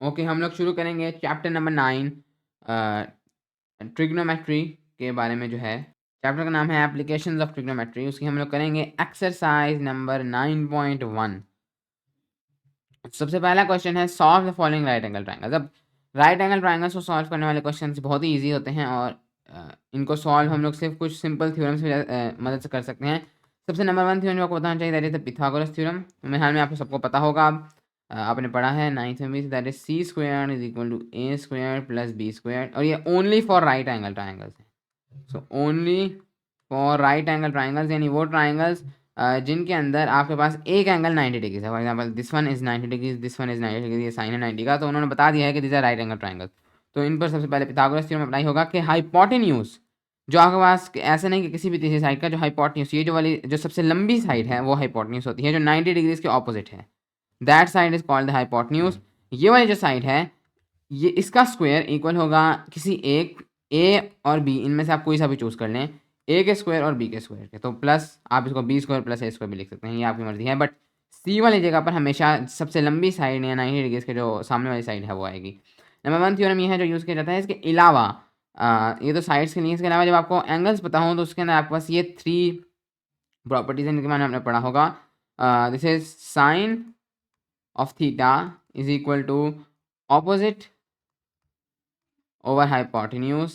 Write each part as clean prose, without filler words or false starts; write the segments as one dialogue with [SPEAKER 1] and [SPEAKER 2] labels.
[SPEAKER 1] Okay, हम लोग शुरू करेंगे चैप्टर नंबर 9 ट्रिग्नोमेट्री के बारे में जो है। चैप्टर का नाम है एप्लीकेशंस ऑफ ट्रिग्नोमेट्री। उसकी हम लोग करेंगे एक्सरसाइज नंबर 9.1। सबसे पहला क्वेश्चन है solve the following right angle triangles. अब राइट एंगल ट्रायंगल्स को सॉल्व करने वाले क्वेश्चन बहुत ही ईजी होते हैं और इनको सॉल्व हम लोग सिर्फ कुछ सिंपल थ्योरम्स की मदद से कर सकते हैं। सबसे नंबर 1 थ्योरम जो आपको बताना चाहिए that is the Pythagoras theorem. मेरे ख्याल में आपको सबको पता होगा, आपने पढ़ा है 9th में भी, that is c square is equal to A square plus B square, और ये only for right angle triangles है। So only for right angle triangles, यानी वो ट्रायंगल्स जिनके अंदर आपके पास एक एंगल 90 डिग्री है। For example this one is 90 degree, this one is 90 degree, ये साइन है 90 का, तो उन्होंने बता दिया है कि this are right angle triangle. तो इन पर सबसे पहले पिथागोरस थ्योरम अप्लाई होगा कि हाइपोटेन्यूज जो आपके पास, ऐसे नहीं कि किसी भी तीसरी साइड का जो हाइपोटेन्यूज, ये जो वाली जो सबसे लंबी साइड है वो हाइपोटेन्यूज होती है, जो 90 डिग्रीज के ऑपोजिट है, that side is called the hypotenuse. ये वाली जो साइड है, ये इसका स्क्वायर इक्वल होगा किसी एक ए और बी, इनमें से आप कोई सा भी चूज कर लें, ए के स्क्वायर और बी के स्क्वायर के। तो प्लस आप इसको बी स्क्वायर प्लस ए स्क्वायर भी लिख सकते हैं, ये आपकी मर्जी है, बट सी वाली जगह पर हमेशा सबसे लंबी साइड या 90 डिग्रीज के जो सामने वाली साइड है वो आएगी। नंबर 1 थ्योरम ये है जो यूज़ किया जाता है। इसके अलावा ये तो साइड्स के लिए, इसके अलावा जब आपको एंगल्स पता हो तो उसके अंदर आपके पास ये 3 प्रॉपर्टीज इनके बारे में आपने पढ़ा होगा। This is sine of theta is equal to opposite over hypotenuse,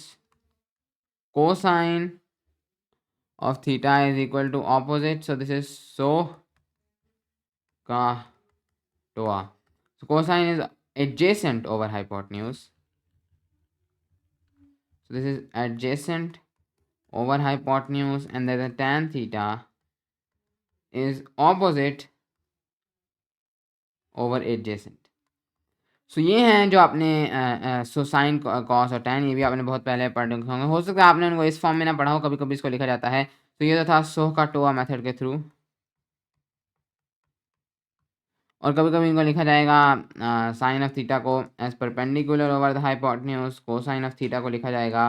[SPEAKER 1] cosine of theta is equal to opposite, so this is SOHCAHTOA. So cosine is adjacent over hypotenuse, so this is adjacent over hypotenuse, and then the tan theta is opposite over adjacent. सो ये हैं जो आपने so sine cos और tan, ये भी आपने बहुत पहले पढ़े होंगे। हो सकता है आपने उनको इस फॉर्म में ना पढ़ा हो, कभी कभी इसको लिखा जाता है। तो ये तो था सोहकाटोआ मेथड के थ्रू, और कभी कभी इनको लिखा जाएगा साइन ऑफ थीटा को as perpendicular over the hypotenuse, cosine of theta को लिखा जाएगा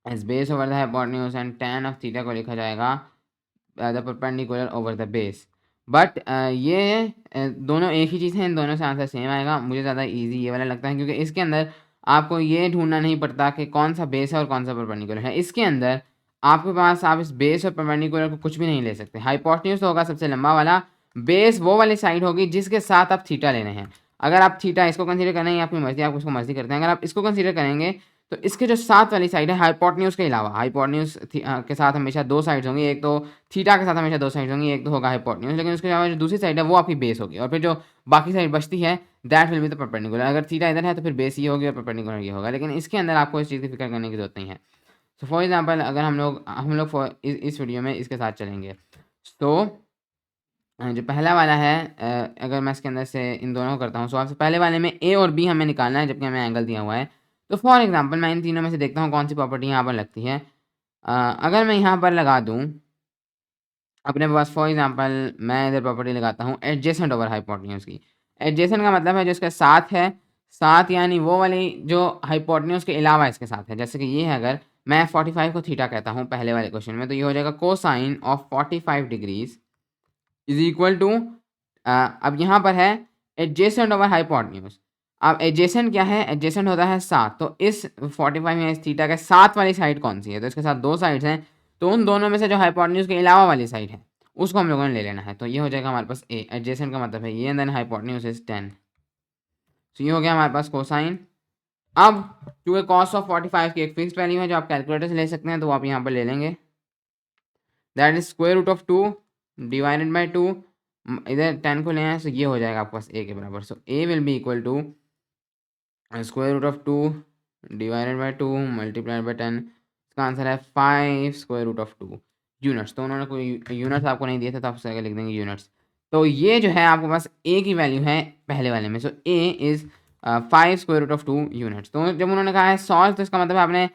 [SPEAKER 1] as base over the hypotenuse, and tan of theta को लिखा जाएगा the perpendicular over the base. But ये दोनों एक ही चीज़ है, इन दोनों से आंसर सेम आएगा। मुझे ज़्यादा इजी ये वाला लगता है क्योंकि इसके अंदर आपको ये ढूंढना नहीं पड़ता कि कौन सा बेस है और कौन सा परपेंडिकुलर है। इसके अंदर आपके पास, आप इस बेस और परपेंडिकुलर को कुछ भी नहीं ले सकते। हाइपोटेन्यूज तो होगा सबसे लंबा वाला, बेस वो वाली साइड होगी जिसके साथ आप थीटा लेने हैं। अगर आप थीटा इसको कंसीडर करेंगे, आपकी मर्जी, आप इसको मर्जी करते हैं। अगर आप इसको कंसीडर करेंगे तो इसके जो साथ वाली साइड है हाइपोटेन्यूज के अलावा, हाइपोटेन्यूज के साथ हमेशा दो साइड्स होंगी, एक तो थीटा के साथ हमेशा दो साइड्स होंगी, एक तो होगा हाइपोटेन्यूज, लेकिन उसके अलावा जो दूसरी साइड है वो आपकी बेस होगी, और फिर जो बाकी साइड बचती है that will be the perpendicular. अगर थीटा इधर है तो फिर बेस ये होगी और परपेंडिकुलर ये होगा, लेकिन इसके अंदर आपको इस चीज़ की फिक्र करने की जरूरत नहीं है। सो फॉर एग्जाम्पल अगर हम लोग इस वीडियो में इसके साथ चलेंगे, तो जो पहला वाला है, अगर मैं इसके अंदर से इन दोनों को करता हूँ, सो आपसे पहले वाले में ए और बी हमें निकालना है, जबकि हमें एंगल दिया हुआ है। तो फॉर एग्जांपल मैं इन तीनों में से देखता हूँ कौन सी प्रॉपर्टी यहाँ पर लगती है। अगर मैं यहाँ पर लगा दूँ अपने पास, फॉर एग्जांपल मैं इधर प्रॉपर्टी लगाता हूँ एडजेसेंट ओवर हाइपोटेन्यूज की। एडजेसेंट का मतलब है जो इसके साथ है, साथ यानी वो वाली जो हाइपोटेन्यूज के अलावा इसके साथ है। जैसे कि ये है, अगर मैं 45 को थीटा कहता हूँ पहले वाले क्वेश्चन में, तो ये हो जाएगा cosine of 45 degrees is equal to, अब यहाँ पर है एडजेसेंट ओवर हाइपोटेन्यूज। अब एडजेसेंट क्या है? एडजेसेंट होता है साथ, तो इस 45 या इस थीटा के साथ वाली साइड कौन सी है? तो इसके साथ दो साइड्स हैं, तो उन दोनों में से जो हाइपोटेन्यूज के अलावा वाली साइड है उसको हम लोगों ने ले लेना है। तो ये हो जाएगा हमारे पास ए, एडजेसेंट का मतलब है ये, एंड देन हाइपोटेन्यूज इज 10। तो ये हो गया हमारे पास कोसाइन। अब क्योंकि कॉस ऑफ 45 की एक फिक्स्ड वैल्यू है जो आप कैलकुलेटर से ले सकते हैं, तो आप यहाँ पर ले लेंगे, that is square root of 2 divided by 2, इधर 10 को ले आए, सो ये हो जाएगा आपके पास ए के बराबर। So a will be equal to square root of 2 divided by 2 multiplied by 10। इसका आंसर है 5 स्क्वायर रूट ऑफ 2 यूनिट्स। तो उन्होंने कोई यूनिट्स आपको नहीं दिए थे, तो आप उससे लिख देंगे यूनिट्स। तो ये जो है आपके पास ए की वैल्यू है पहले वाले में, so a is 5 square root of 2 units. तो जब उन्होंने कहा है सॉल्व, तो इसका मतलब आपने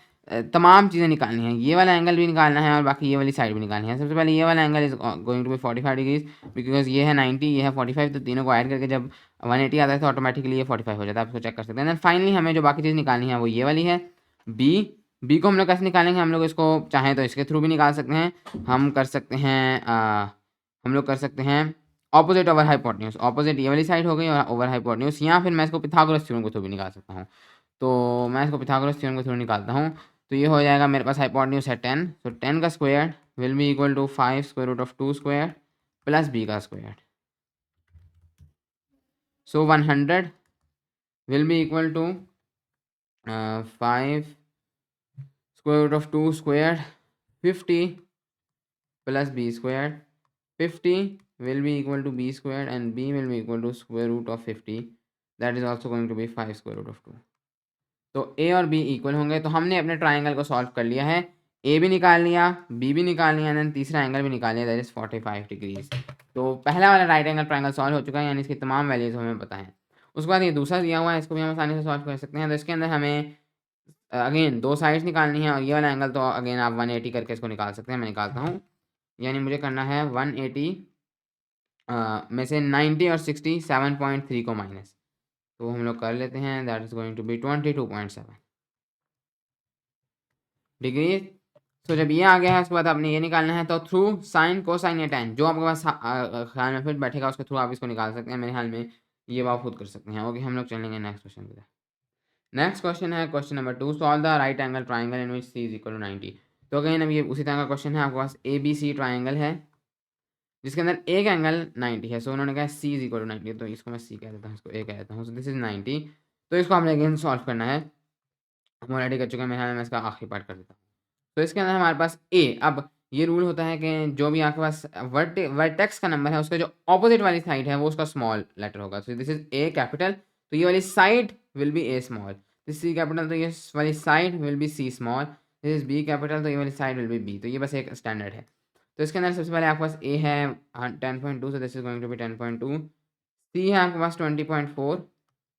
[SPEAKER 1] तमाम चीज़ें निकालनी है, ये वाला एंगल भी निकालना है और बाकी ये वाली साइड भी निकालनी है। सबसे पहले ये वाला angle is going to be 45 degrees, because ये है 90, ये है 45, तो तीनों को ऐड करके जब 180 आता है तो ऑटोमेटिकली ये 45 हो जाता है, आप इसको चेक कर सकते हैं। देन फाइनली हमें जो बाकी चीज़ निकालनी है वो ये वाली है बी। बी को हम लोग कैसे निकालेंगे? हम लोग इसको चाहें तो इसके थ्रू भी निकाल सकते हैं, हम कर सकते हैं हम लोग कर सकते हैं ऑपोजिट ओवर हाइपोटेन्यूज, ऑपोजिट ये वाली साइड हो गई और ओवर हाइपोटेन्यूज, या फिर मैं इसको पिथागोरस थ्योरम के थ्रू भी निकाल सकता हूँ। तो मैं इसको पिथागोरस थ्योरम के थ्रू निकालता हूँ। तो ये हो जाएगा मेरे पास हाइपोटेन्यूज है 10, तो 10 का square will be equal to 5 square root of 2 square plus b का square. So 100 will be equal to 5 square root of 2 squared 50 plus b squared. 50 will be equal to b squared and b will be equal to square root of 50, that is also going to be 5 square root of 2. तो a और b equal होंगे। तो हमने अपने triangle को solve कर लिया है, a भी निकाल लिया, b भी निकाल लिया, एंड तीसरा एंगल भी निकाल लिया, दैट इज 45 डिग्रीज। तो पहला वाला राइट एंगल ट्राइंगल सॉल्व हो चुका है, यानी इसकी तमाम वैल्यूज हमें पता है। उसके बाद ये दूसरा दिया हुआ है, इसको भी हम आसानी से सॉल्व कर सकते हैं। तो इसके अंदर हमें अगेन दो साइड्स निकालनी है, और ये वाला एंगल तो अगेन आप 180 करके इसको निकाल सकते हैं, मैं निकालता हूँ। यानी मुझे करना है 180 में से 90 और 60 7.3 को माइनस, तो हम लोग कर लेते हैं, that is going to be 22.7 degree. तो जब ये आ गया है उसके बाद आपने ये निकालना है, तो थ्रू साइन कोसाइन या tan जो आपके पास ख्याल में फिट बैठेगा उसके थ्रू आप इसको निकाल सकते हैं। मेरे ख्याल में ये आप खुद कर सकते हैं। ओके, हम लोग चलेंगे नेक्स्ट क्वेश्चन पे। नेक्स्ट क्वेश्चन है question number 2, solve the right angle triangle in which C is equal to 90। तो अगेन अब ये उसी तरह का क्वेश्चन है, आपके पास ए बी सी ट्राइंगल है जिसके अंदर एक एंगल 90 है। सो उन्होंने कहा सी इज इक्वल टू 90, तो इसको मैं सी कह देता हूँ, इसको ए कह देता हूँ। सो दिस इज 90। तो इसको हमने अगेन सॉल्व करना है, हम ऑलरेडी कर चुके हैं। मेरे ख्याल में मैं इसका आखिरी पार्ट कर देता हूँ। तो इसके अंदर हमारे पास ए, अब ये रूल होता है कि जो भी आपके पास वर्टेक्स का नंबर है उसका जो ऑपोजिट वाली साइड है वो उसका स्मॉल लेटर होगा। So this is A capital, तो ये वाली side will be A small. This C capital, तो ये वाली side will be C small. This is B capital, तो ये वाली साइड विल बी बी। तो ये बस एक स्टैंडर्ड है। तो इसके अंदर सबसे पहले आपके पास ए है 10.2, so this is going to be 10.2। C है आपके पास 20.4,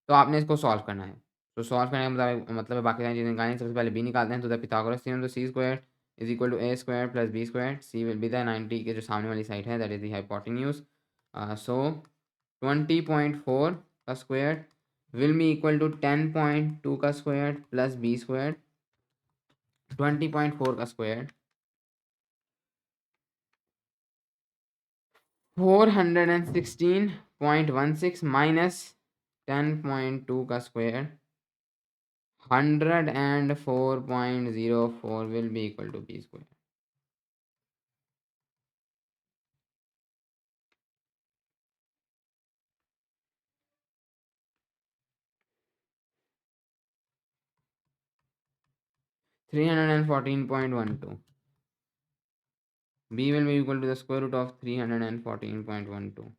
[SPEAKER 1] तो आपने इसको सॉल्व करना है। तो सॉल्व करने का मतलब बाकी सारी चीज़ें निकालनी। सबसे पहले बी निकालते हैं, तो द पिथागोरस थ्योरम, तो c square is equal to A square plus B square. C will be the 90 के जो सामने वाली साइड है, that is the hypotenuse. So 20.4 का square will be equal to 10.2 का स्क्वायर प्लस बी स्क्वायर। 20.4 का square 416.16 minus 10.2 का square 104.04 will be equal to b square. Three hundred and 14.12. B will be equal to the square root of 314.12.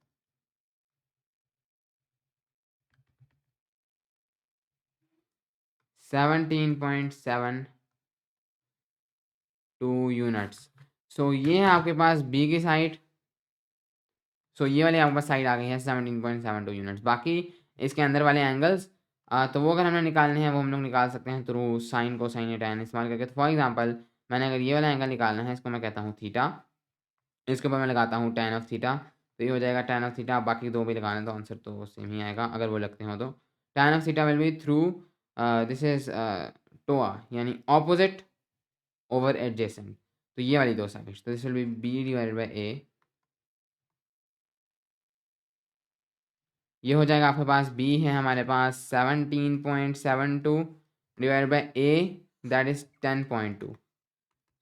[SPEAKER 1] 17.72 units. सो ये है आपके पास B की side. सो ये वाली आपके पास साइड आ गई है 17.72 यूनिट्स। बाकी इसके अंदर वाले एंगल्स तो वो अगर हमें निकालने हैं वो हम लोग निकाल सकते हैं थ्रू साइन कोसाइन या टैन इस्तेमाल करके। तो फॉर एग्जांपल मैंने अगर ये वाला एंगल निकालना है, इसको मैं कहता हूँ थीटा, इसके ऊपर मैं लगाता हूँ टैन ऑफ थीटा, तो ये हो जाएगा टैन ऑफ थीटा। बाकी दो भी लगाना तो आंसर तो सेम ही आएगा अगर वो लगते हो। तो tan of theta will be through this is TOA, यानी ऑपोजिट ओवर एडजेसेंट, तो ये वाली दो साइड, तो this will be b divided by a. ये हो जाएगा आपके पास बी है हमारे पास 17.72 divided by a, that is 10.2।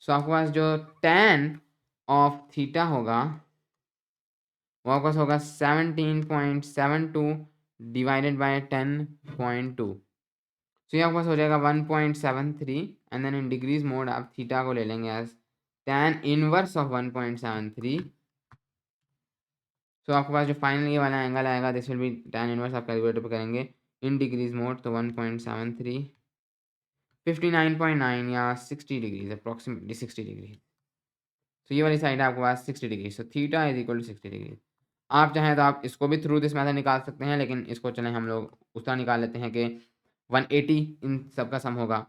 [SPEAKER 1] So आपके पास जो टैन ऑफ थीटा होगा वो आपके पास होगा 17.72 डिवाइडेड बाय 10.2। सो ये आपके पास हो जाएगा 1.73, and then in degrees mode आप थीटा को ले लेंगे as tan inverse of 1.73। So आपके पास जो फाइनल ये वाला एंगल आएगा this will be tan inverse, आप कैलकुलेटर पे करेंगे इन डिग्रीज मोड, तो 1.73 59.9 या 60 डिग्रीज, अप्रॉक्सीमेटली 60 डिग्री। तो ये वाली साइड है आपके पास 60 degree, so theta is equal to 60 degree. आप चाहें तो आप इसको भी थ्रू दिस मेथड निकाल सकते हैं, लेकिन इसको चलें हम लोग उस तरह निकाल लेते हैं कि 180 इन सब का सम होगा।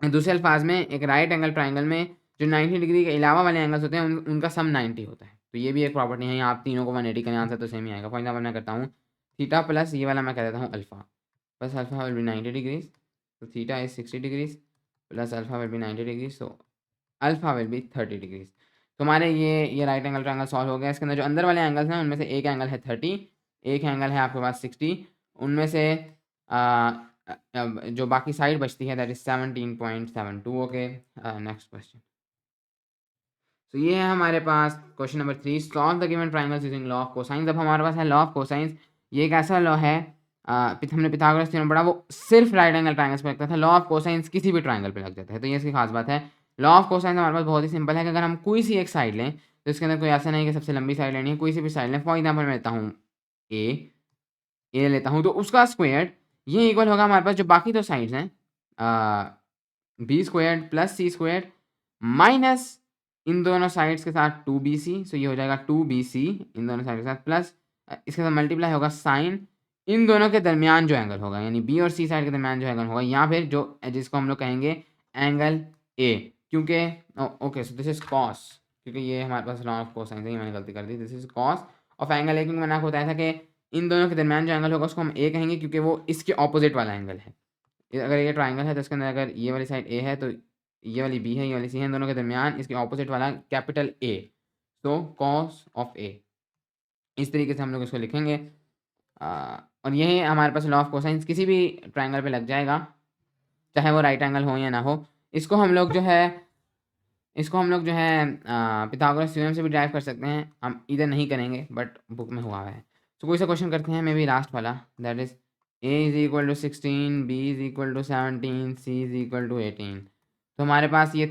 [SPEAKER 1] दूसरे अल्फाज में एक राइट एंगल ट्राइंगल में जो 90 डिग्री के अलावा वाले एंगल्स होते हैं उनका सम 90 होता है। तो ये भी एक प्रॉपर्टी है, यहाँ आप तीनों को 180 करें आंसर तो सेम ही आएगा। फॉर एग्जाम्पल मैं करता हूँ थीटा प्लस ये वाला मैं कह देता हूँ alpha, plus alpha will be 90 degrees, तो theta is 60 degrees plus alpha will be 90 degrees, so alpha will be 30 degrees. तुम्हारे ये राइट एंगल ट्रायंगल सॉल्व हो गया। इसके अंदर जो अंदर वाले एंगल्स हैं उनमें से एक एंगल है 30, एक एंगल है आपके पास 60, उनमें से जो बाकी साइड बचती है that is 17.72। Okay, next question. तो ये है हमारे पास question number 3, solve the given triangles using law of cosines. अब हमारे पास है लॉ ऑफ कोसाइंस। ये एक ऐसा लॉ है, हमने पिथागोरस थ्योरम पढ़ा, वो सिर्फ राइट एंगल ट्रायंगल्स पे लगता था। लॉ ऑफ कोसाइंस किसी भी ट्रायंगल पे लग जाता है, तो ये इसकी खास बात है। लॉ ऑफ कोसाइंस हमारे पास बहुत ही सिंपल है कि अगर हम कोई सी एक साइड लें तो इसके अंदर कोई ऐसा नहीं कि सबसे लंबी साइड लेनी है, कोई सी भी साइड लें। फॉर एग्जाम्पल मैं लेता हूँ ए लेता हूँ, तो उसका स्क्वायर ये इक्वल होगा हमारे पास जो बाकी दो साइड्स हैं, बी स्क्वायर प्लस सी स्क्वायर माइनस इन दोनों साइड्स के साथ 2bc। सो ये हो जाएगा 2bc इन दोनों साइड के साथ, प्लस इसके साथ मल्टीप्लाई होगा साइन इन दोनों के दरमियान जो एंगल होगा, यानी बी और सी साइड के दरमियान जो एंगल होगा, या फिर जो जिसको हम लोग कहेंगे एंगल ए, क्योंकि okay so this is cos, क्योंकि ये हमारे पास लॉ ऑफ कोसाइन है, मैंने गलती कर दी। This is cos of angle a, क्योंकि मैंने आपको बताया था कि इन दोनों के दरमियान जो एंगल होगा उसको हम ए कहेंगे, क्योंकि वो इसके ऑपोजिट वाला एंगल है। अगर ये ट्राइंगल है तो इसके अंदर अगर ये वाली साइड ए है तो ये वाली बी है, ये वाली सी है, इन दोनों के दरमियान इसके ऑपोजिट वाला कैपिटल ए, तो कॉस ऑफ ए, इस तरीके से हम लोग इसको लिखेंगे। और यही हमारे पास लॉ ऑफ कोसाइंस किसी भी ट्राइंगल पे लग जाएगा, चाहे वो राइट एंगल हो या ना हो। इसको हम लोग जो है पिथागोरस थ्योरम से भी ड्राइव कर सकते हैं, हम इधर नहीं करेंगे बट बुक में हुआ है। तो कोई सा क्वेश्चन करते हैं, मे बी लास्ट वाला, that is a is equal to 16, b is equal to 17, c is equal to 18। तो हमारे पास ये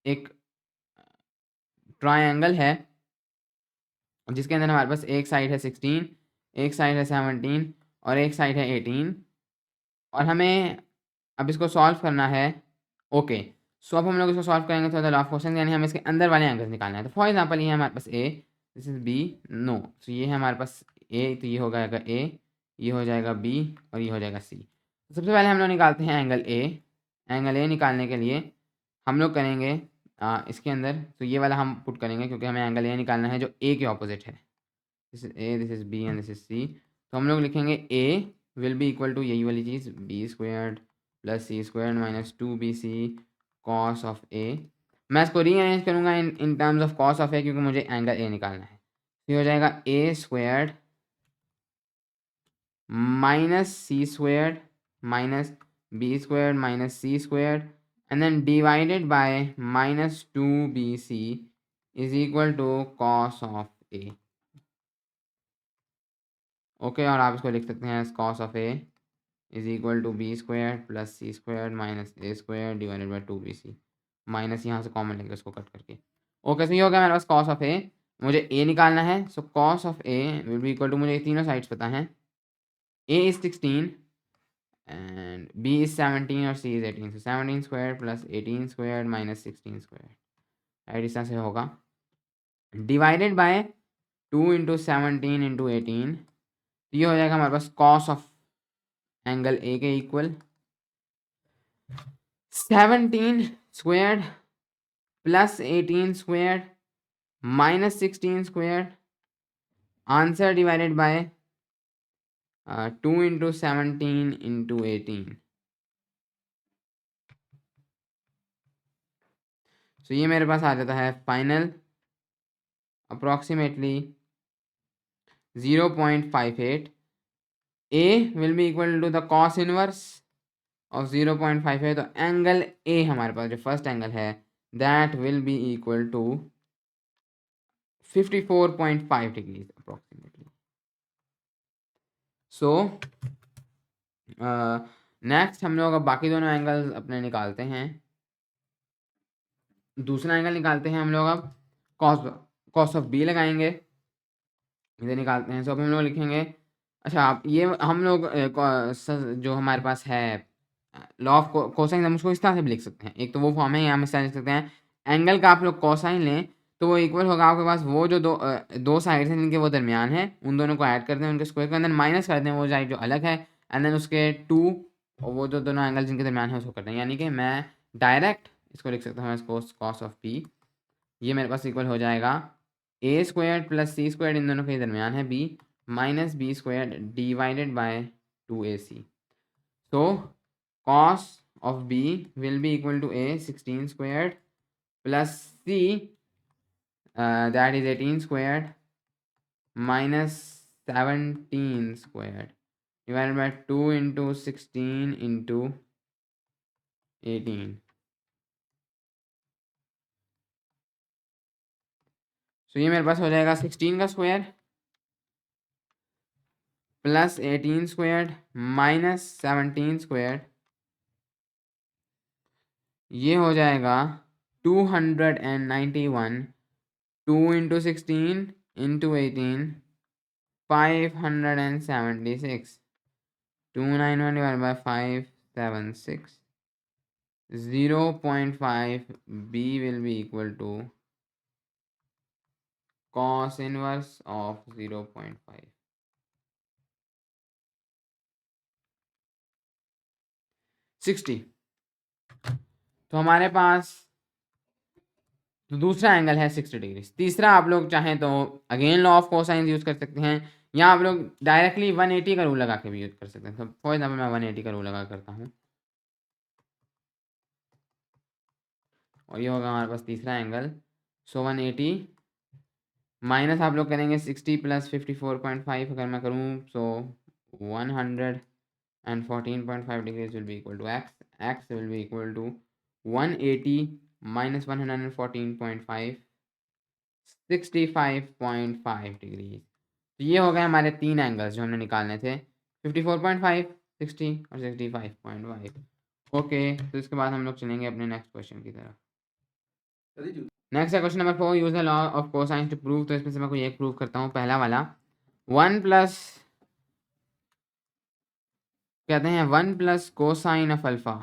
[SPEAKER 1] एक ट्रायंगल है जिसके अंदर हमारे पास एक साइड है 16, एक साइड है 17 और एक साइड है 18, और हमें अब इसको सॉल्व करना है। ओके, सो अब हम लोग इसको सॉल्व करेंगे तो लॉ ऑफ क्वेश्चन, यानी हमें इसके अंदर वाले एंगल्स निकालना है। तो फॉर एग्जांपल ये है हमारे पास ए, दिस इज बी, नो, तो ये है हमारे पास ए, तो ये हो जाएगा ए, ये हो जाएगा बी और ये हो जाएगा सी। तो सबसे पहले हम लोग निकालते हैं एंगल ए। एंगल ए निकालने के लिए हम लोग करेंगे इसके अंदर, तो ये वाला हम पुट करेंगे क्योंकि हमें एंगल ए निकालना है जो ए के ऑपोजिट है। This is a, this is b and this is c. तो हम लोग लिखेंगे a will be equal to यही वाली चीज़, b squared plus c squared minus 2bc cos of a. मैं इसको रीअरेंज करूँगा in terms of cos of a, क्योंकि मुझे एंगल ए निकालना है। ये हो जाएगा a squared minus c squared minus b squared minus c squared and then divided bye minus 2bc is equal to cos of A. Okay, और आप इसको लिख सकते हैं cos of A is equal to B square plus C square minus A square divided by 2bc, minus यहाँ से common लेंगे उसको कट करके। ओके, तो ये हो गया मेरे पास कॉस ऑफ ए, मुझे ए निकालना है। So cos of a will be equal to, मुझे तीनों साइड्स पता हैं, a is 16 and b is 17 और c is 18। So 17 square plus 18 square minus 16 square, right, इस तरह से होगा, डिवाइडेड बाय 2 इंटू 17 इंटू 18। ये हो जाएगा हमारे पास कॉस ऑफ एंगल ए के equal 17 square plus 18 square minus 16 square, answer divided by 2 into 17 into 18। So ये मेरे पास आ जाता है final approximately 0.58। A will be equal to the cos inverse of 0.58। तो एंगल ए हमारे पास जो फर्स्ट एंगल है that will be equal to 54.5 degrees approximately. So next हम लोग अब बाकी दोनों एंगल्स अपने निकालते हैं। दूसरा एंगल निकालते हैं हम लोग अब कॉस कॉस ऑफ बी लगाएंगे, इधर निकालते हैं। सो अब हम लोग लिखेंगे, अच्छा आप ये हम लोग जो हमारे पास है लॉ ऑफ कोसाइन, हम उसको इस तरह से भी लिख सकते हैं। एक तो वो फॉर्म है, यहाँ हम इस तरह लिख सकते हैं, एंगल का आप लोग कोसाइन लें तो वो इक्वल होगा आपके पास वो जो दो साइड्स हैं जिनके वो दरमियान है, उन दोनों को ऐड कर दें, उनके स्क्वायर के अंदर माइनस कर दें वो साइड जो अलग है, एंड देन उसके 2 और वो जो दोनों एंगल जिनके दरमियान है उसको कर दें। यानी कि मैं डायरेक्ट इसको लिख सकता हूँ इसको कॉस ऑफ पी, ये मेरे पास इक्वल हो जाएगा A square plus C square इन दोनों के दरमियान है B minus B square divided by 2ac। तो cos of B will be equal to A 16 square plus C that is 18 squared minus 17 squared divided by 2 into 16 into 18. So ये मेरे पास हो जाएगा 16 का square plus 18 squared minus 17 squared, ये हो जाएगा 291. 2 into 16 into 18 576. 291 divided by 576. 0.5 b will be equal to cos inverse of 0.5. 60. तो हमारे पास तो दूसरा एंगल है 60 डिग्री. तीसरा आप लोग चाहें तो again law of cosine use कर सकते हैं, या आप लोग डायरेक्टली 180 का रूल लगा के भी यूज कर सकते हैं. तो फॉर एग्जाम्पल मैं 180 का रूल लगा करता हूँ और ये होगा हमारे पास तीसरा एंगल. सो 180 माइनस आप लोग करेंगे 60 प्लस 54.5 अगर मैं करूँ, सो 114.5 degrees will be equal to x. X will be equal to 180 minus 114.5 65.5 degree. तो ये हो गए हमारे तीन एंगल्स जो हमने निकालने थे, 54.5, 60 और 65.5. ओके, तो इसके बाद हम लोग चलेंगे अपने नेक्स्ट क्वेश्चन की तरफ. नेक्स्ट है question number 4. Use the law of cosine to prove. तो इसमें से मैं कोई एक प्रूव करता हूँ. पहला वाला 1 प्लस कहते हैं 1 प्लस कोसाइन ऑफ अल्फा.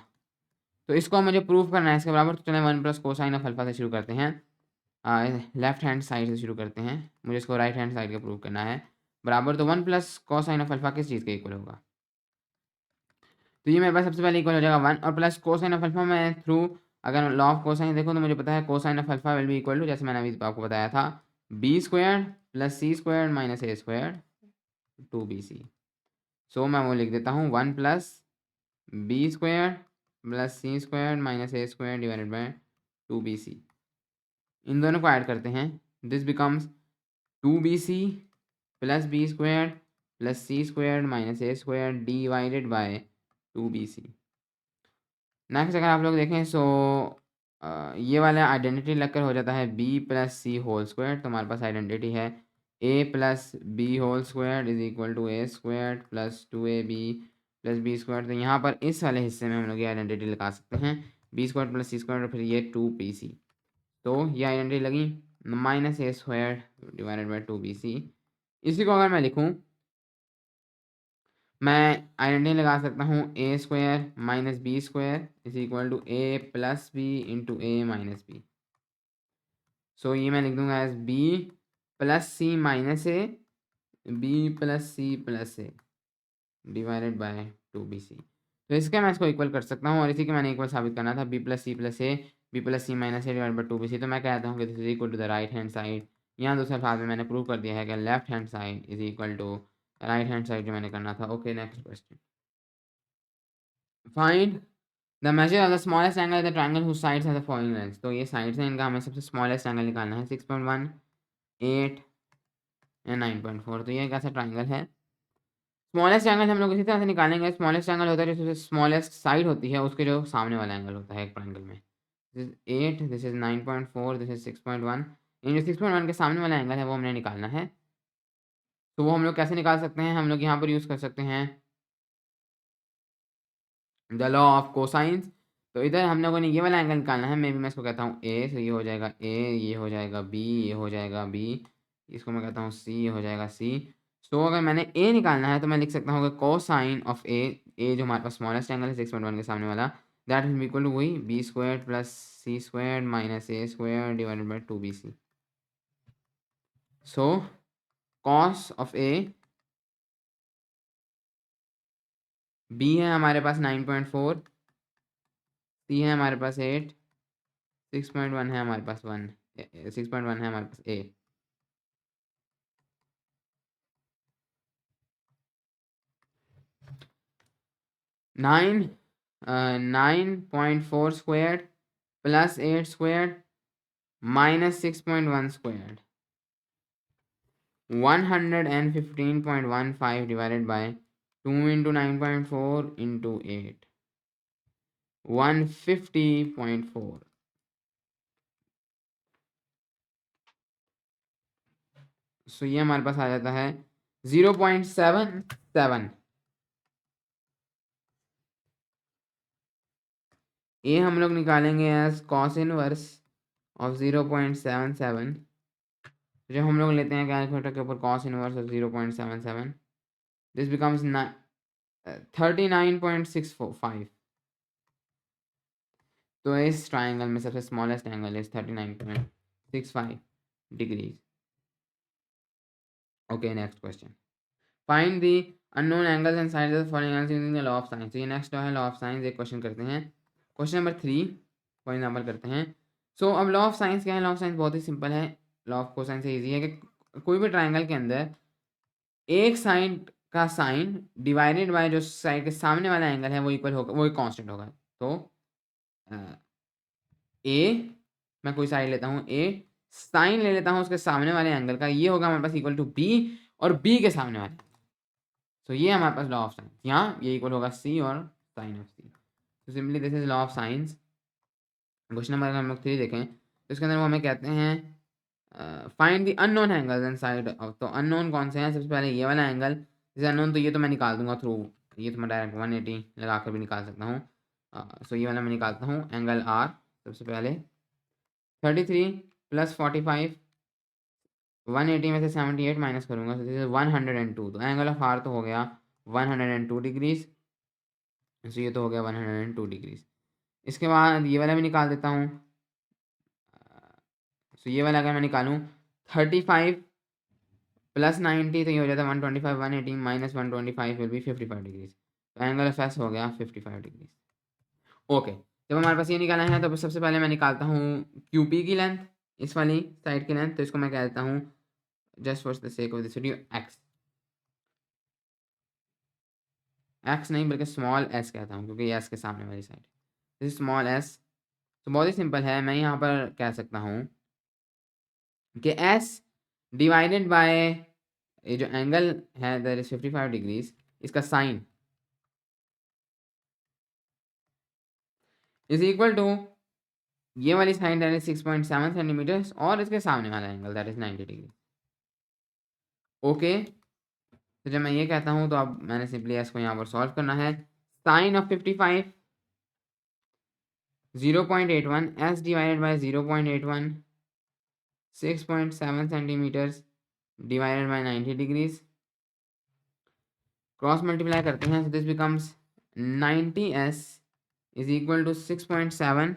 [SPEAKER 1] तो इसको मुझे प्रूव करना है इसके बराबर. तो चलें 1 प्लस कोसाइन ऑफ अल्फा से शुरू करते हैं. लेफ्ट हैंड साइड से शुरू करते हैं. मुझे इसको राइट हैंड साइड का प्रूव करना है. बराबर तो 1 प्लस कोसाइन ऑफ अल्फा किस चीज़ के इक्वल होगा. तो ये मेरे पास सबसे पहले इक्वल हो जाएगा 1 और प्लस कोसाइन ऑफ अल्फा में थ्रू अगर लॉ ऑफ कोसाइन देखो तो मुझे पता है cosine of alpha will be equal to, जैसे मैंने अभी आपको बताया था, बी स्क्वायर प्लस सी स्क्वायर माइनस ए स्क्वायर 2bc. सो मैं वो लिख देता हूँ 1 plus B square plus C square minus A square divided by 2bc. इन दोनों को ऐड करते हैं. This becomes 2bc plus B square plus C square minus A square divided by 2bc. Next अगर आप लोग देखें सो ये वाला आइडेंटिटी लगकर हो जाता है b plus C whole square. तो हमारे पास आइडेंटिटी है a plus B whole square is equal to A square plus 2ab plus B square. तो यहाँ पर इस वाले हिस्से में हम लोग ये आइडेंटिटी लगा सकते हैं बी स्क्वायर प्लस सी स्क्वायर और फिर ये 2pc. तो ये आइडेंटिटी लगी minus A square divided by 2bc. इसी को अगर मैं लिखूँ मैं आइडेंटिटी लगा सकता हूँ a square minus B square is equal to a plus b into a minus b. So ये मैं लिख दूंगा as b plus C minus a B plus C plus a divided by 2bc. तो इसके मैं इसको इक्वल कर सकता हूँ और इसी के मैंने इक्वल साबित करना था B plus C plus A B plus C minus A divide by 2bc. तो मैं कहता हूँ कि this is equal to the right hand side. यहाँ दूसरे अल्फाज में मैंने प्रूव कर दिया है कि left hand side is equal to right hand side जो मैंने करना था. Okay, next question. Find the measure of the smallest angle of the triangle whose sides have the following lengths. तो ये साइड्स हैं इनका, हमें सबसे स्मॉलेस्ट एंगल निकालना है 6.1, 8 या 9.4. तो ये कैसा ट्रायंगल है. स्मॉलेस्ट एंगल हम लोग इसी तरह से निकालेंगे. स्मॉलेस्ट एंगल होता है जो स्मॉलेस्ट साइड होती है उसके जो सामने वाला एंगल होता है एक ट्रायंगल में. This is 8, this is 9.4, this is 6.1. इन जो 6.1 के सामने वाला एंगल है वो हमने निकालना है. तो वो हम लोग कैसे निकाल सकते हैं. हम लोग यहाँ पर यूज़ कर सकते हैं द लॉ ऑफ कोसाइंस. तो इधर हम लोगों ने ये वाला एंगल निकालना है. मैं इसको कहता हूँ ए. तो ये हो जाएगा ए, ये हो जाएगा बी, ये हो जाएगा बी, इसको मैं कहता हूँ सी, ये हो जाएगा सी. सो अगर मैंने ए निकालना है तो मैं लिख सकता हूँ कि कोसाइन ऑफ ए, ए जो हमारे पास स्मॉलेस्ट एंगल है 6.1 के सामने वाला, that will be equal to वही b square plus C square minus A square divided by 2bc. So cos of a, b है हमारे पास 9.4, सी है हमारे पास 8, 6.1 है हमारे पास 1, 6.1 है हमारे पास ए. 9.4 square plus 8 square minus 6.1 square 115.15 divided by 2 into 9.4 into 8 150.4। सो ये हमारे पास आ जाता है 0.77। ये हम लोग निकालेंगे एज कॉस इनवर्स ऑफ 0.77। जब हम लोग लेते हैं कैलकुलेटर के ऊपर cos inverse of 0.77, this becomes 39.645। तो इस ट्राइंगल में सबसे smallest angle is 39.65 degrees. Okay, next question. Find the unknown angles and sides of following angles using the law of science. ये नेक्स्ट है लॉ ऑफ साइंस। एक question करते हैं, question number 3 for example करते हैं। सो अब लॉ ऑफ साइंस क्या है? लॉ ऑफ साइंस बहुत ही सिंपल है। लॉ ऑफ कोसाइन से इजी है कि कोई भी ट्राइंगल के अंदर एक साइड का साइन डिवाइडेड बाय जो साइड के सामने वाला एंगल है वो इक्वल होगा, वो एक कांस्टेंट होगा। तो ए, मैं कोई साइड लेता हूँ ए, साइन ले लेता हूँ उसके सामने वाले एंगल का, ये होगा हमारे पास इक्वल टू बी, और बी के सामने वाले। तो ये हमारे पास लॉ ऑफ साइंस, यहाँ ये इक्वल होगा सी और साइन ऑफ सी। तो simply this is law of science. Question number हम लोग 3 देखें तो इसके अंदर वो हमें कहते हैं find the unknown angles and side of. तो अननोन कौन से हैं? सबसे पहले ये वाला एंगल जैसे अननोन, तो ये तो मैं निकाल दूंगा थ्रू, ये तो मैं डायरेक्ट 180 लगा कर भी निकाल सकता हूँ। सो ये वाला मैं निकालता हूँ एंगल आर। सबसे पहले 33 प्लस 45, 180 में से 78 माइनस करूंगा, तो दिस इज 102। तो एंगल ऑफ आर तो हो गया 102 डिग्रीज। सो ये तो हो गया 102 डिग्रीज। इसके बाद ये वाला भी निकाल देता हूँ। सो ये वाला अगर मैं निकालूँ 35 प्लस 90, तो ये हो जाता है 125, 180 माइनस 125 विल बी 55 डिग्रीज। तो एंगल ऑफ एस हो गया 55 डिग्रीज। ओके, जब हमारे पास ये निकालना है तो सबसे पहले मैं निकालता हूँ क्यूपी की लेंथ, इस वाली साइड की लेंथ। तो इसको मैं कह देता हूँ just for the sake of this video x. X नहीं बल्कि स्मॉल एस कहता हूँ, क्योंकि एस के सामने वाली साइड, दिस स्मॉल एस। तो बहुत ही सिंपल है, मैं यहाँ पर कह सकता हूँ कि एस डिवाइडेड बाय ये जो एंगल है दैट इज 55 डिग्रीज, इसका साइन इज इक्वल टू ये वाली साइड दैट इज 6.7 सेंटीमीटर्स और इसके सामने वाला angle that is 90 degree. Okay, तो जब मैं ये कहता हूँ तो अब मैंने सिंपली एस को यहाँ पर सॉल्व करना है। Sine of 55 0.81 S divided by 0.81 6.7 centimetres divided by 90 degrees. Cross multiply करते हैं, so this becomes 90s is equal to 6.7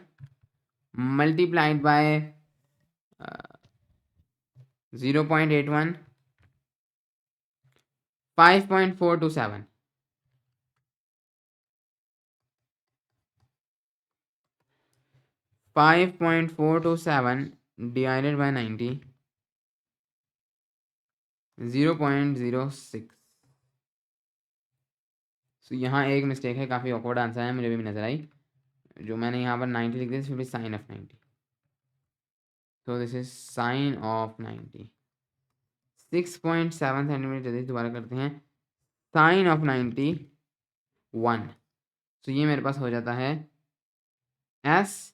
[SPEAKER 1] multiplied by 0.81 5.427 5.427 divided by 90 0.06। सो यहाँ एक मिस्टेक है, काफ़ी ऑकवर्ड आंसर है, मुझे भी नजर आई। जो मैंने यहाँ पर 90 लिख दिया, फिर भी साइन ऑफ 90। तो this is sine of 90 6.7 centimetre. जल्दी दोबारा करते हैं, साइन ऑफ 91। तो ये मेरे पास हो जाता है S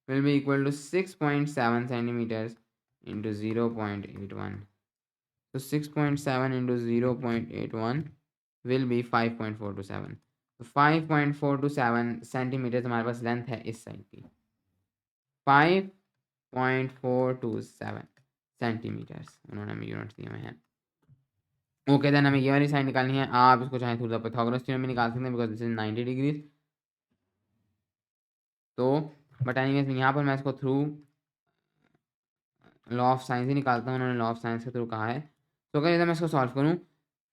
[SPEAKER 1] will be equal to 6.7 centimetres into 0.81। तो 6.7 इंटू 0.81 विल बी 5.427। तो 5.427 सेंटीमीटर हमारे पास लेंथ है इस साइड की, 5.427 सेंटीमीटर्स उन्होंने हमें यूनिट्स दिए हुए हैं। ओके, देन हमें ये वाली साइड निकालनी है। आप इसको चाहे थ्रू द पाइथागोरस थ्योरम में निकाल सकते हैं, बिकॉज दिस इज 90 डिग्रीज। तो बट एनीवेज यहाँ पर मैं इसको थ्रू लॉ ऑफ साइंस ही निकालता हूँ, उन्होंने लॉ ऑफ साइंस के थ्रू कहा है। तो अगर मैं इसको सॉल्व करूँ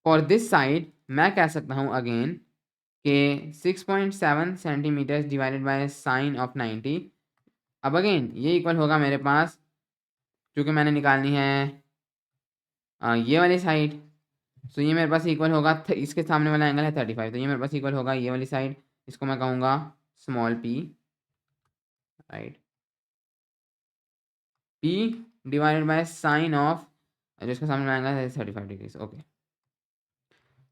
[SPEAKER 1] फॉर दिस साइड, मैं कह सकता हूँ अगेन के 6.7 centimetres divided by sine of 90। अब अगेन ये इक्वल होगा मेरे पास, क्योंकि मैंने निकालनी है ये वाली साइड। सो ये मेरे पास इक्वल होगा, इसके सामने वाला एंगल है 35, तो ये मेरे पास इक्वल होगा ये वाली साइड, इसको मैं कहूँगा small P, right. P divided by sine of जो इसका सामने आएगा 35 degrees. Okay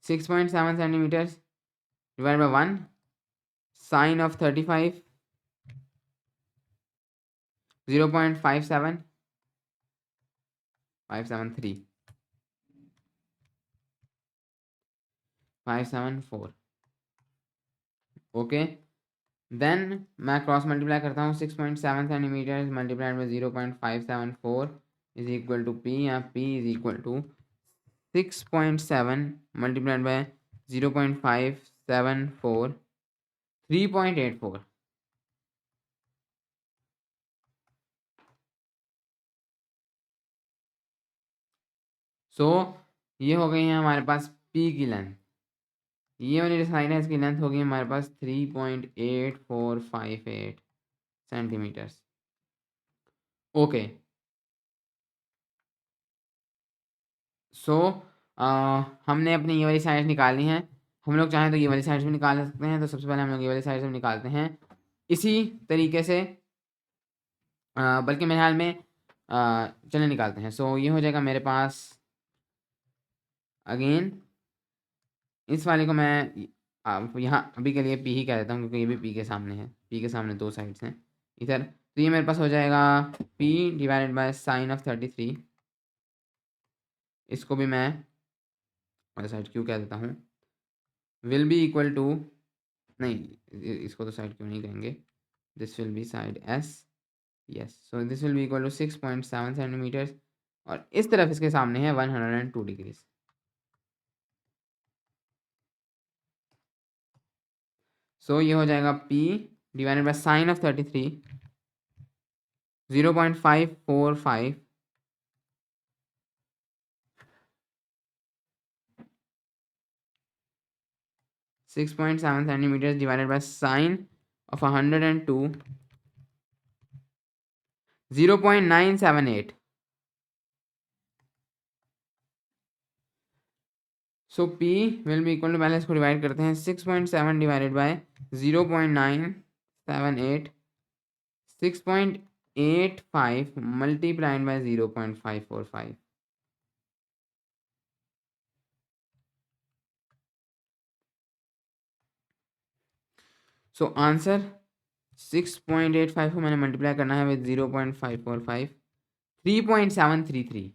[SPEAKER 1] 6.7 centimetres divide by 1 sine of 35 0.57 573 574। Okay then मैं क्रॉस मल्टीप्लाई करता हूँ 6.7 सेंटीमीटर मल्टीप्लाइड में 0.574 इज इक्वल टू पी या P is equal to 6.7 multiplied by 0.574 3.84। So ये हो गई है हमारे पास पी की लेंथ। ये वाली जो साइड है इसकी लेंथ होगी हमारे पास 3.8458 सेंटीमीटर्स। ओके सो हमने अपनी ये वाली साइड निकालनी है। हम लोग चाहें तो ये वाली साइड भी निकाल सकते हैं। तो सबसे पहले हम लोग ये वाली साइड से निकालते हैं इसी तरीके से, बल्कि मेरे ख्याल में चलिए निकालते हैं। सो ये हो जाएगा मेरे पास अगेन इस वाले को मैं यहाँ अभी के लिए पी ही कह देता हूँ क्योंकि ये भी पी के सामने है। पी के सामने दो साइड्स हैं इधर। तो ये मेरे पास हो जाएगा P divided by sine of 33। इसको भी मैं साइड क्यू कह देता हूँ। विल बी इक्वल टू नहीं इसको तो साइड क्यू नहीं कहेंगे, this will be side S. Yes so this will be equal to 6.7 centimetres और इस तरफ इसके सामने है 102 डिग्रीज। सो ये हो जाएगा P divided by sine of 33 0.545 6.7 centimetres divided by sine of 102 0.978। So P will be equal to, पहले इसको डिवाइड करते हैं 6.7 divided by 0.978 6.85 multiplied by 0.545। So answer 6.85 को मैंने मल्टीप्लाई करना है विद 0.545 3.733।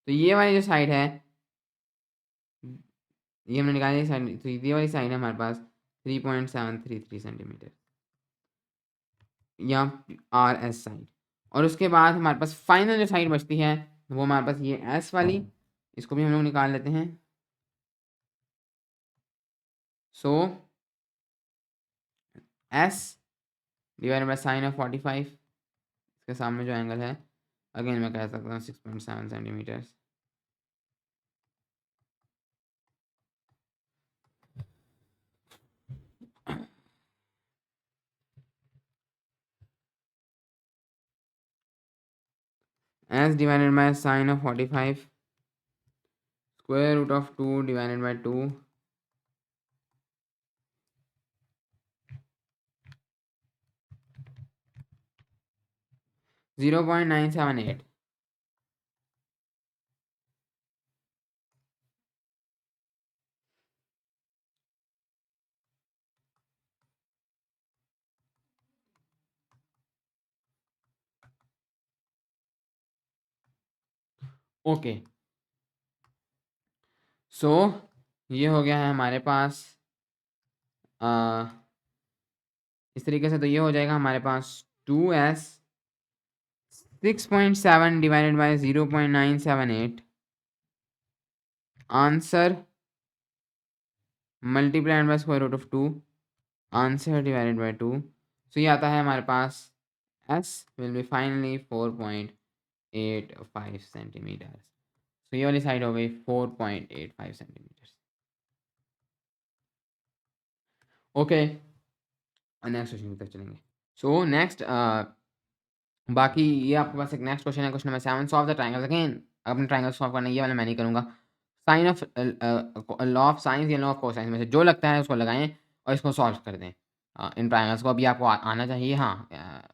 [SPEAKER 1] तो ये वाली जो साइड है ये हमने निकाली साइड, तो ये वाली साइड है हमारे पास 3.733 सेंटीमीटर या आर एस साइड। और उसके बाद हमारे पास फाइनल जो साइड बचती है वो हमारे पास ये एस वाली, इसको भी हम लोग निकाल लेते हैं। So s divided by sine of 45, इसके सामने जो एंगल है अगेन मैं कह सकता हूँ 6.7 centimetre. S divided by sine of 45 square root of 2 divided by 2 0.978। Okay so ये हो गया है हमारे पास इस तरीके से। तो ये हो जाएगा हमारे पास 2s 6.7 divided by 0.978 answer multiplied by square root of 2 answer divided by 2। So ये आता है हमारे पास s will be finally 4.85 centimetre. सो ये वाली साइड हो गई 4.85 सेंटीमीटर। ओके नेक्स्ट क्वेश्चन की तरफ चलेंगे। सो नेक्स्ट बाकी ये आपके पास एक नेक्स्ट क्वेश्चन है, question number 7 solve the triangles. Again अपने ट्रायंगल सॉल्व करना ये वाला मैं नहीं करूँगा। Sine of law of sines या लॉ ऑफ कोसाइंस में से जो लगता है उसको लगाएं और इसको सॉल्व कर दें। इन ट्रायंगल्स को अभी आपको आना चाहिए। हाँ,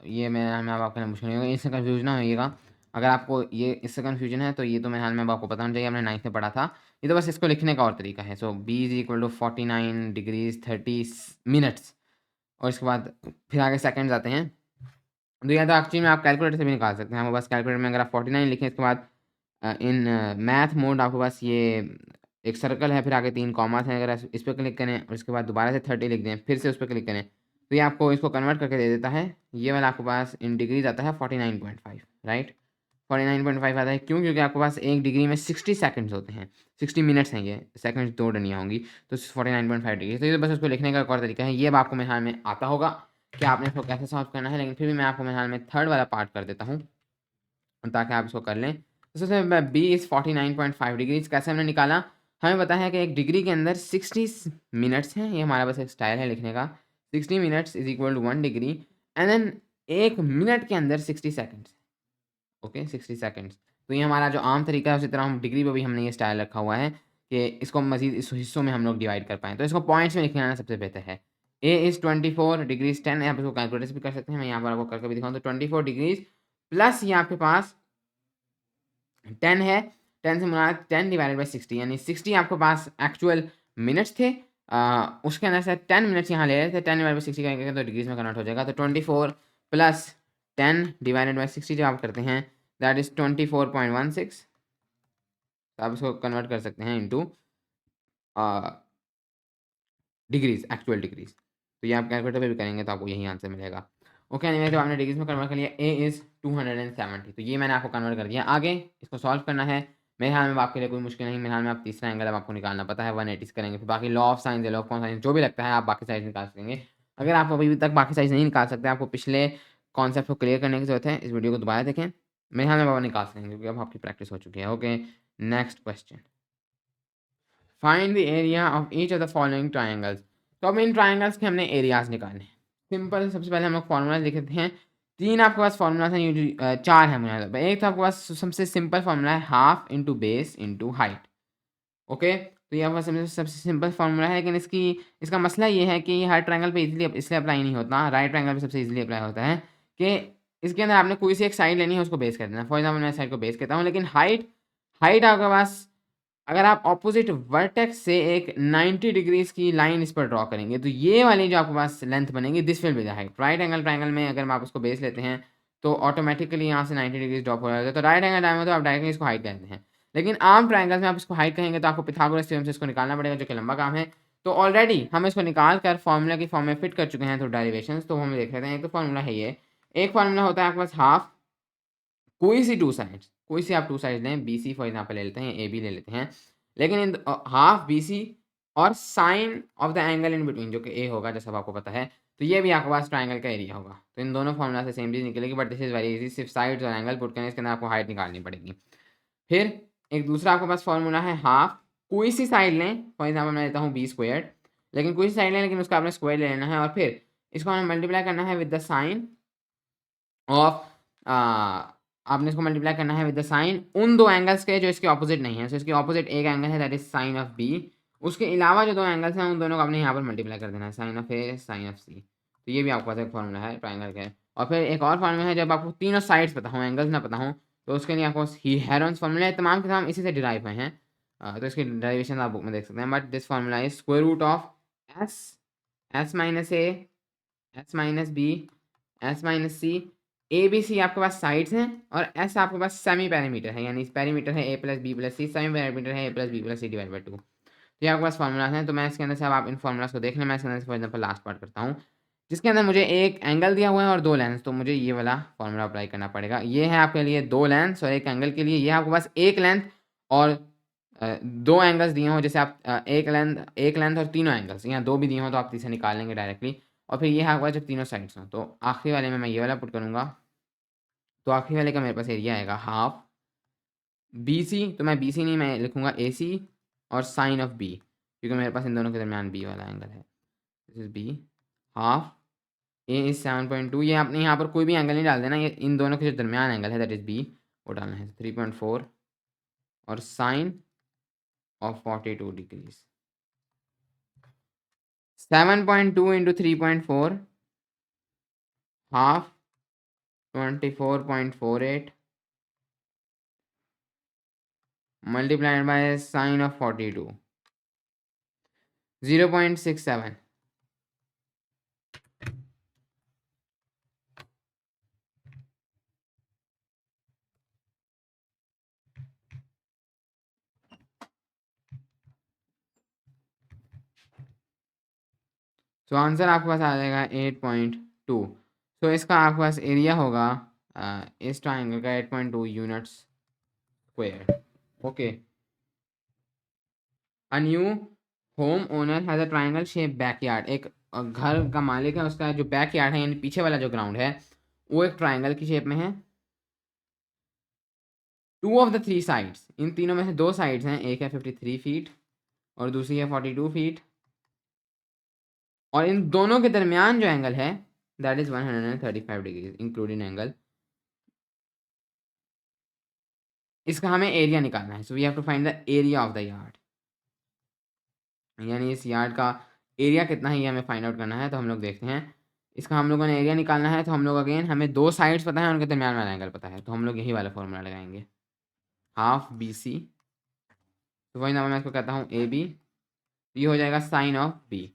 [SPEAKER 1] ये मेरे ख्याल में अब आपके लिए मुश्किल नहीं होगा, इससे कन्फ्यूज ना होइएगा। अगर आपको ये इससे कन्फ्यूजन है तो ये तो मेरे ख्याल में अब आपको पता होना चाहिए, आपने 9th में पढ़ा था। ये तो बस इसको लिखने का और तरीका है। So b is equal to 49 degrees 30 minutes, और इसके बाद फिर आगे सेकेंड्स आते हैं। तो या तो एक्चुअली में आप कैलकुलेटर से भी निकाल सकते हैं। आपके पास कैलकुलेटर में अगर आप 49 लिखें, इसके बाद इन मैथ मोड आपके पास ये एक सर्कल है, फिर आगे 3 कॉमास हैं, अगर इस पर क्लिक करें और इसके बाद दोबारा से 30 लिख दें, फिर से उस पर क्लिक करें, तो ये आपको इसको कन्वर्ट करके दे देता है। ये वाला आपके पास इन डिग्रीज आता है 49.5, राइट। 49.5 आता है क्यों? क्योंकि आपके पास एक डिग्री में 60 सेकंड्स होते हैं, 60 मिनट्स हैं, ये सेकंड्स 2 डनियाँ होंगी, तो 49.5 डिग्री। तो ये बस उसको लिखने का एक और तरीका है। ये अब आपको मेरे ख्याल में आता होगा कि आपने इसको कैसे सॉल्व करना है, लेकिन फिर भी मैं आपको मेरे ख्याल में थर्ड वाला पार्ट कर देता हूँ ताकि आप इसको कर लें। तो सबसे बी इज़ 49.5 डिग्रीज कैसे हमने निकाला? हमें पता है कि एक डिग्री के अंदर 60 मिनट्स हैं, ये हमारा बस एक स्टाइल है लिखने का। 60 minutes is equal to 1 degree, and then 1 minute के अंदर 60 सेकंड्स। Okay, 60 seconds. तो ये हमारा जो आम तरीका है, उसी तरह हम डिग्री पे भी हमने ये स्टाइल रखा हुआ है कि इसको मज़ीद इस हिस्सों में हम लोग डिवाइड कर पाएँ। तो इसको पॉइंट्स में लिखने आना सबसे बेहतर है। ए इज़ 24 डिग्रीज 10, आप इसको कैलकुलेटर से भी कर सकते हैं, मैं यहाँ पर आपको करके भी दिखाऊँ। तो 24 डिग्रीज प्लस ये आपके पास 10 है, 10 से मुराद 10 डिवाइडेड बाई 60, यानी 60 आपके पास एक्चुअल मिनट्स थे। उसके अंदर से 10 मिनट्स यहाँ ले रहे थे, 10 डिवाइड बाई 60 करेंगे तो डिग्रीज में कन्वर्ट हो जाएगा। तो 24 प्लस 10 डिवाइडेड बाई 60 जब आप करते हैं, दैट इज़ 24.16। तो आप इसको कन्वर्ट कर सकते हैं इंटू डिग्रीज, एक्चुअल डिग्रीज। तो ये आप कैलकुलेटर पे भी करेंगे तो आपको यही आंसर मिलेगा। ओके, एनीवे जब आपने डिग्रीज में कन्वर्ट कर लिया, ए इज़ 270, तो ये मैंने आपको कन्वर्ट कर दिया। आगे इसको सॉल्व करना है। मेरे ख्याल में आपके लिए कोई मुश्किल नहीं, मेरे ख्याल में आप तीसरा एंगल अब आपको निकालना पता है, 180 से करेंगे, फिर बाकी law of sines, law of cosines जो भी लगता है आप बाकी साइज निकाल सकेंगे। अगर आप अभी तक बाकी साइज नहीं निकाल सकते, आपको पिछले कॉन्सेप्ट को क्लियर करने की जरूरत है, इस वीडियो को दोबारा देखें। मेरे ख्याल में बाबा निकाल सकेंगे क्योंकि अब आपकी प्रैक्टिस हो चुकी है। Okay, next question, find the area of each of the following triangles. तो अब इन ट्राइंगल्स के हमने एरियाज निकालने। सिंपल, सबसे पहले हम लोग फार्मूला लिखते हैं। 3 आपके पास फार्मूला हैं, 4 है मुझे लगता है। एक तो आपके पास सबसे सिंपल फार्मूला है half into base into height. Okay, तो ये आपका सबसे सिंपल फार्मूला है, लेकिन इसका मसला ये है कि हर ट्रायंगल पे इजीली इसलिए अप्लाई नहीं होता। राइट ट्रायंगल पे सबसे इजीली अप्लाई होता है कि इसके अंदर आपने कोई सी एक साइड लेनी है, उसको बेस कर देना। फॉर एग्जाम्पल मैं साइड को बेस करता हूँ, लेकिन हाइट हाइट आपके पास, अगर आप ऑपोजिट वर्टेक्स से एक 90 डिग्रीज की लाइन इस पर ड्रॉ करेंगे, तो ये वाली जो आपके पास लेंथ बनेगी, this will be the height. Right angle triangle में अगर आप उसको बेस लेते हैं तो ऑटोमेटिकली यहाँ से 90 डिग्रीज ड्रॉप हो जाता है। तो राइट एंगल ट्रायंगल तो आप डायरेक्टली इसको हाइट कहते हैं, लेकिन आम ट्रायंगल्स में आप इसको हाइट कहेंगे तो आपको पिथागोरस थ्योरम से इसको निकालना पड़ेगा, जो कि लंबा काम है। तो ऑलरेडी हम इसको निकाल कर फॉर्मूला की फॉर्म में फिट कर चुके हैं थ्रू डेरिवेशन। तो हम देख लेते हैं। एक तो फॉर्मूला है ये, एक फॉर्मूला होता है आपके पास हाफ, कोई सी टू साइड्स, कोई सी आप टू साइड्स लें, बी सी फॉर एग्जाम्पल ले लेते हैं, ए बी ले लेते हैं, लेकिन इन हाफ बी सी और sine of the angle in between, जो कि ए होगा जैसा आपको पता है, तो ये भी आपके पास ट्राइंगल का एरिया होगा। तो इन दोनों फॉर्मूला से सेम चीज़ निकलेगी, but this is very easy. सिर्फ साइड्स और एंगल पुट करने, इसके अंदर आपको हाइट निकालनी पड़ेगी। फिर एक दूसरा आपके पास फॉर्मूला है हाफ, कोई सी साइड लें, फॉर एग्जाम्पल मैं लेता हूँ बी स्क्वायर, लेकिन कोई सी साइड लें, लेकिन उसका आपने स्क्वायर ले लेना है, और फिर इसको हमें मल्टीप्लाई करना है विद द साइन ऑफ, आपने इसको मल्टीप्लाई करना है विद द साइन उन दो एंगल्स के जो इसके ऑपोजिट नहीं है। सो इसके ऑपोजिट एक एंगल है, that is sine of B, उसके अलावा जो दो एंगल्स हैं उन दोनों को आपने यहाँ पर मल्टीप्लाई कर देना है, sine of a sine of c. तो ये भी आपके पास एक फॉर्मूला है ट्राइंगल का। और फिर एक और फॉर्मूला है, जब आपको तीनों साइड्स पता हो, एंगल्स ना पता हो, तो उसके लिए आपको हेरोन्स फॉर्मूला है, तमाम के तमाम इसी से डिराइव हुए हैं। तो इसकी डेरिवेशन आप बुक में देख सकते हैं। But this formula is square root of S, S minus A, S minus B, S minus C. A B C आपके पास साइड्स हैं और एस आपके पास सेमी पैरामीटर है, यानी पैरामीटर है a plus b plus c, semi parameter है a plus b plus c divide by 2। तो ये आपके पास फॉर्मूलाज हैं। तो मैं इसके अंदर से, अब आप इन फॉर्मूलाज को देख लें, मैं इसके अंदर से फॉर एग्जाम्पल लास्ट पार्ट करता हूँ, जिसके अंदर मुझे एक एंगल दिया हुआ है और दो लेंस, तो मुझे ये वाला फॉर्मूला अप्लाई करना पड़ेगा। ये है आपके लिए दो लेंस और एक एंगल के लिए, ये आपके पास एक लेंथ और दो एंगल्स दिए हों, जैसे आप एक लेंथ और तीनों एंगल्स, यहाँ दो भी दिए हों तो आप तीसरे निकाल लेंगे डायरेक्टली। और फिर ये है आपके पास जब तीनों साइड्स हों, तो आखिरी वाले में मैं ये वाला पुट करूँगा। तो आखिरी वाले का मेरे पास एरिया आएगा हाफ बी सी, तो मैं बी सी नहीं, मैं लिखूँगा ए सी और साइन ऑफ बी, क्योंकि मेरे पास इन दोनों के दरमियान बी वाला एंगल है। This is B, half A is 7.2। ये आपने यहाँ पर कोई भी एंगल नहीं डाल देना, ये इन दोनों के जो दरमियान एंगल है दैट इज बी, वो डालना है 3.4 और sine of 42 degrees. 7.2 into 3.4 half 24.48 multiplied by sine of 42 0.67. तो आंसर आपके पास आ जाएगा 8.2. तो इसका आपके पास एरिया होगा इस ट्राइंगल का 8.2 units square. Okay. A new home owner has a triangle shape backyard. एक घर का मालिक है, उसका जो बैकयार्ड है यानी पीछे वाला जो ग्राउंड है वो एक ट्राइंगल की शेप में है. Two of the three sides, इन तीनों में से दो साइड्स हैं, एक है 53 फीट और दूसरी है 42 फीट, और इन दोनों के दरमियान जो एंगल है that is 135 degree including angle. इसका हमें एरिया निकालना है. So we have to find the area of the yard, यानी इस यार्ड का एरिया कितना है ये हमें फाइंड आउट करना है. तो हम लोग देखते हैं. इसका हम लोगों ने एरिया निकालना है, तो हम लोग अगेन हमें दो साइड्स पता है, उनके दरमियान वाला एंगल पता है, तो हम लोग यही वाला फॉर्मूला लगाएंगे, हाफ बी सी. तो वही नाम मैं इसको कहता हूँ ए बी. ये हो जाएगा sine of B.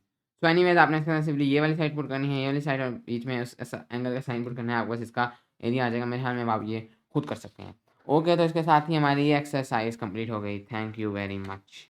[SPEAKER 1] So anyways आपने इसके सिंपली ये वाली साइड पुट करनी है, ये वाली साइड और बीच में उस एंगल का साइन पुट करना है. आपको बस इसका एरिया आ जाएगा. मेरे ख्याल में आप ये खुद कर सकते हैं. ओके, तो इसके साथ ही हमारी ये एक्सरसाइज कंप्लीट हो गई. Thank you very much.